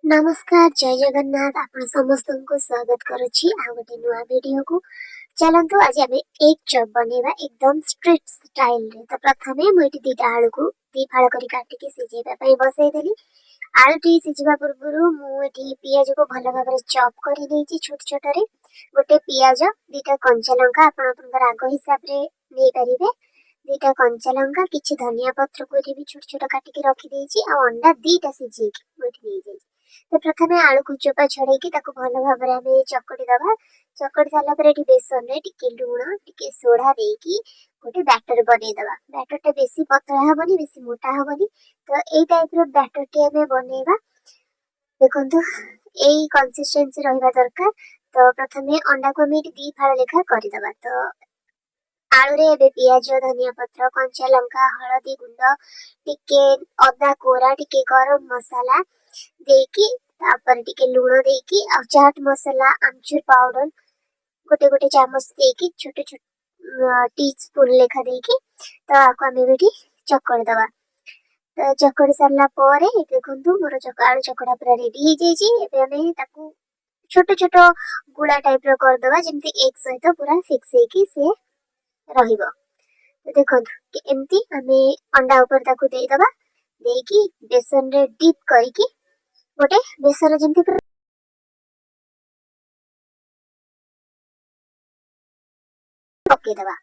नमस्कार जय जगन्नाथ आपण समस्त को स्वागत करुछि आ गोटे नुआ वीडियो को। चलंतु आज आमे एक चॉप बनेबा एकदम स्ट्रीट स्टाइल रे। तो प्रथमे मोइटी दीटा आलू को दी फाळ करी काटी के सिजेबा पई बसै देली। आलू टी सिजिबा पूर्वरु मु एठी पियाज को भलो भाबरे चॉप करी देछि छोट छोट रे। गोटे पियाज दीटा कंचा लंका आपण आपनकर आगो हिसाब रे नै परिबे। दीटा कंचा लंका किछि धनिया पत्र को भी छोट छोट काटी के रखी देछि आ अंडा दीटा सिझी के मोइठी नै जाय। तो प्रथमे आलू को चोपा छड़े की ताको भलो भाबरे आमे चकड़ी दबा। चकड़ी साला पर एठी बेसन रे टिके लूण टिके सोडा देकी गोटे बैटर बनै दबा। बैटर टे बेसी पतला हबनी बेसी मोटा हबनी। तो एई टाइप रो बैटर टे आमे बनेबा। देखंतु एई कंसिस्टेंसी रहिबा दरकार। तो प्रथमे अंडा को आमे दी फाळ लेखा करि दबा। तो आलू रे एबे पियाज धनिया पत्र कंचा लंका हळदी गुंड टिके अदा कोरा टिके गरम मसाला देकी तापर टिके लूण देकी आ चाट मसाला आमचूर पाउडर गोटे गोटे चामच देकी छोटे छोटे टीस्पून लेखा देकी तो आको आमे बेठी चकड़ दबा। तो चकड़ सारला परे देखंतु मोर आलू चकड़ा पूरा रेडी हे जेजी। एबे आमे ताकू छोटे छोटे गुळा टाइप रो कर दबा जेमति एक सहित पूरा फिक्स हे की से रहिबो। तो देखंतु कि एमती आमे अंडा ऊपर ताकू देई दबा देकी बेसन रे डीप करिकी गोटे बेसन जेमति पके दबा।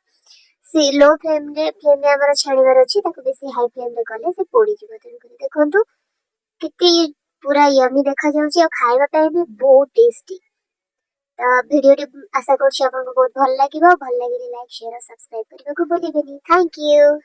से लो फ्लेम रे हमर छाणीबार अछि ताकू बेसी हाई फ्लेम रे करले से पोडी जिवो। तेनु करी देखंतु किते पूरा यम्मी देखा जाउची आ खाइबा पय भी बहुत टेस्टी। तो वीडियो टी आशा करछि आपन को बहुत भल लागिबो। भल लागिले लाइक शेयर और सब्सक्राइब करबा को भूलिबेनी। Thank you.